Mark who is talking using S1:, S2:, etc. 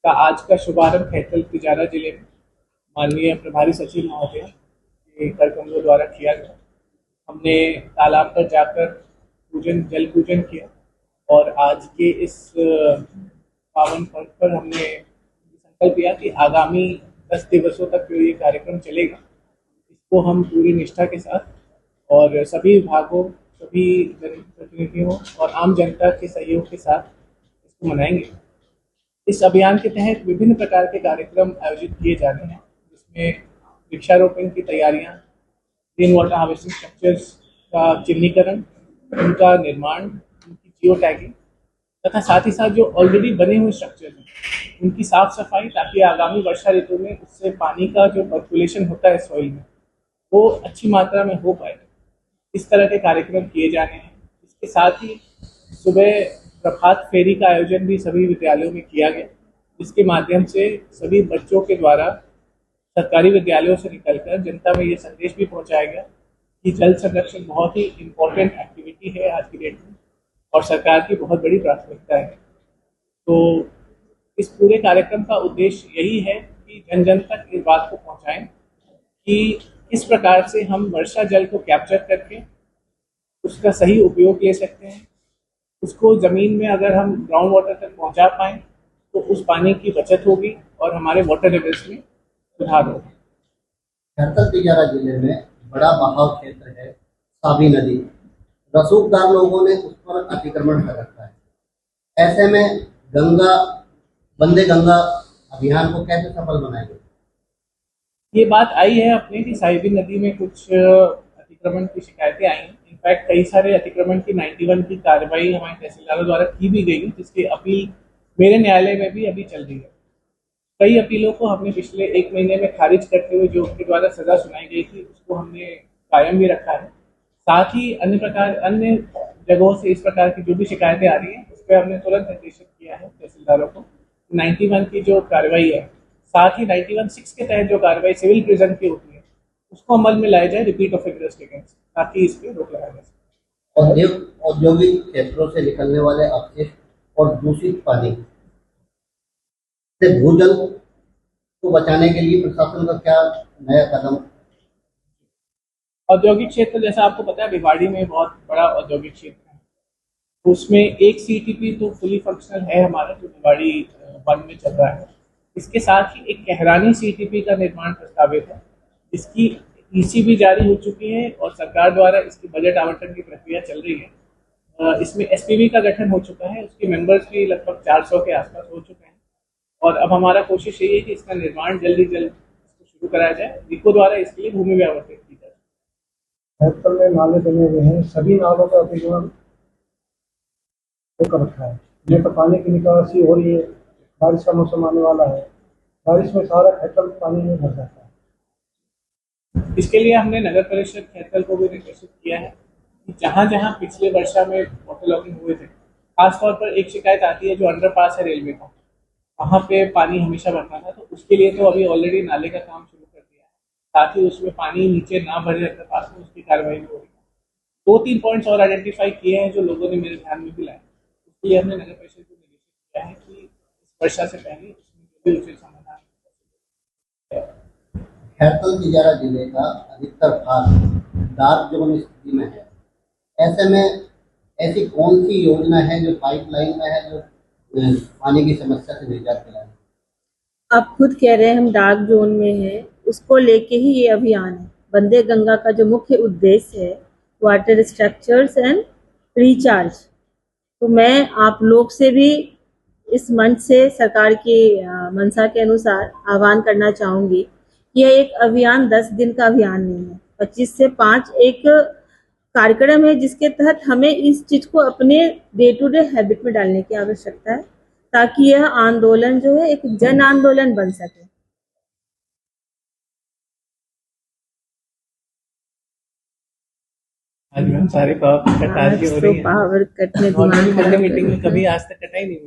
S1: का आज का शुभारंभ खैथल तिजारा जिले में माननीय प्रभारी सचिव महोदय के कर कमलों द्वारा किया गया। हमने तालाब पर जाकर जल पूजन किया और आज के इस पावन पर्व पर हमने संकल्प लिया कि आगामी 10 दिवसों तक जो ये कार्यक्रम चलेगा, इसको हम पूरी निष्ठा के साथ और सभी विभागों, सभी जनप्रतिनिधियों और आम जनता के सहयोग के साथ इसको मनाएंगे। इस अभियान के तहत विभिन्न प्रकार के कार्यक्रम आयोजित किए जा रहे हैं, जिसमें वृक्षारोपण की तैयारियां, रेन वाटर हार्वेस्टिंग स्ट्रक्चर्स का चिन्हीकरण, उनका निर्माण, उनकी जियो टैगिंग तथा साथ ही साथ जो ऑलरेडी बने हुए स्ट्रक्चर हैं उनकी साफ सफाई, ताकि आगामी वर्षा ऋतु में उससे पानी का जो पर्कुलेशन होता है सॉइल में वो अच्छी मात्रा में हो पाए। इस तरह के कार्यक्रम किए जाने हैं। इसके साथ ही सुबह प्रभात फेरी का आयोजन भी सभी विद्यालयों में किया गया, जिसके माध्यम से सभी बच्चों के द्वारा सरकारी विद्यालयों से निकलकर जनता में ये संदेश भी पहुंचाया गया कि जल संरक्षण बहुत ही इम्पोर्टेंट एक्टिविटी है आज की डेट में और सरकार की बहुत बड़ी प्राथमिकता है। तो इस पूरे कार्यक्रम का उद्देश्य यही है कि जन जन तक इस बात को पहुंचाएं कि किस प्रकार से हम वर्षा जल को कैप्चर करके उसका सही उपयोग ले सकते हैं। उसको ज़मीन में अगर हम ग्राउंड वाटर तक पहुंचा पाएँ तो उस पानी की बचत होगी और हमारे वाटर लेवल्स में सुधार होगा।
S2: खैथल तिजारा जिले में बड़ा बहाव क्षेत्र है, साबी नदी। रसूखदार लोगों ने उस पर अतिक्रमण कर रखा है। ऐसे में वंदे गंगा अभियान को कैसे सफल बनाएंगे?
S1: ये बात आई है अपने कि साहिबी नदी में कुछ अतिक्रमण की शिकायतें आई हैं। इनफैक्ट कई सारे अतिक्रमण की 91 की कार्रवाई हमारे तहसीलदारों द्वारा की भी गई, जिसकी अपील मेरे न्यायालय में भी अभी चल रही है। कई अपीलों को हमने पिछले 1 महीने में खारिज करते हुए जो उनके द्वारा सजा सुनाई गई थी उसको हमने कायम भी रखा है। साथ ही अन्य जगहों से इस प्रकार की जो भी शिकायतें आ रही हैं उस पर हमने तुरंत निर्देशित किया है तहसीलदारों को। 91 की जो कार्रवाई है, साथ ही 91(6) के तहत जो कार्रवाई सिविल प्रिजन की होती है उसको अमल में लाया जाए, रिपीट ऑफेंडर्स के अगेंस्ट, ताकि इस पर रोक लगाया जा सके।
S2: औद्योगिक क्षेत्रों से निकलने वाले अपशिष्ट और दूषित पानी से भूजल को बचाने के लिए प्रशासन का क्या नया कदम?
S1: औद्योगिक क्षेत्र, जैसा आपको पता है, भिवाड़ी में बहुत बड़ा औद्योगिक क्षेत्र है। उसमें एक सीटीपी तो फुली फंक्शनल है हमारा, जो भिवाड़ी 1 में चल रहा है। इसके साथ ही एक कहरानी सीटीपी का निर्माण प्रस्तावित है, इसकी ईसी भी जारी हो चुकी है और सरकार द्वारा इसकी बजट आवंटन की प्रक्रिया चल रही है। इसमें एसपीवी का गठन हो चुका है, उसके मेंबर्स भी लगभग 400 के आसपास हो चुके हैं और अब हमारा कोशिश यही है कि इसका निर्माण जल्द ही जल्द शुरू कराया जाए। रिको द्वारा इसके लिए भूमि भी आवंटित की जाए।
S3: खैथल में नाले बने हुए हैं, सभी नालों का अतिक्रमण होकर रखा है। नहीं तो पानी की निकासी हो रही है, बारिश का मौसम आने वाला है, बारिश में सारा खैथल पानी में भर जाता है।
S1: इसके लिए हमने नगर परिषद खैथल को भी निर्देशित किया है कि जहाँ जहाँ पिछले वर्षा में वाटर लॉगिंग हुए थे, खासतौर पर एक शिकायत आती है जो अंडरपास है रेलवे का, वहाँ पे पानी हमेशा भरना था, तो उसके लिए तो अभी ऑलरेडी नाले का काम शुरू कर दिया है। साथ ही उसमें पानी नीचे ना भरे अंडरपास में, उसकी कार्रवाई भी हो रही है। 2-3 पॉइंट्स और आइडेंटिफाई किए हैं जो लोगों ने मेरे ध्यान में भी लाए। इसके लिए हमने नगर परिषद को निर्देशित किया है कि इस वर्षा से पहले उसमें जो भी उचित समाधान।
S2: खैथल तिजारा जिले का अधिकतर भाग डार्क जोन स्थिति में है। ऐसे में ऐसी कौन सी योजना है जो पाइपलाइन में है, जो पानी की समस्या से निजात दिलाए?
S4: आप खुद कह रहे हैं हम डार्क जोन में हैं, उसको लेके ही ये अभियान है। वंदे गंगा का जो मुख्य उद्देश्य है वाटर स्ट्रक्चर्स एंड रिचार्ज। तो मैं आप लोग से भी इस मंच से सरकार की मंशा के अनुसार आह्वान करना चाहूँगी कि यह एक अभियान 10 दिन का अभियान नहीं है, 25 से 5 एक कार्यक्रम है, जिसके तहत हमें इस चीज को अपने डे टू डे हैबिट में डालने की आवश्यकता है, ताकि यह आंदोलन जो है एक जन आंदोलन बन सके।
S1: आज हम सारे पावर कट हो रही है।
S4: पावर कट में
S1: मीटिंग में कभी आज तक कटा ही नहीं हुआ।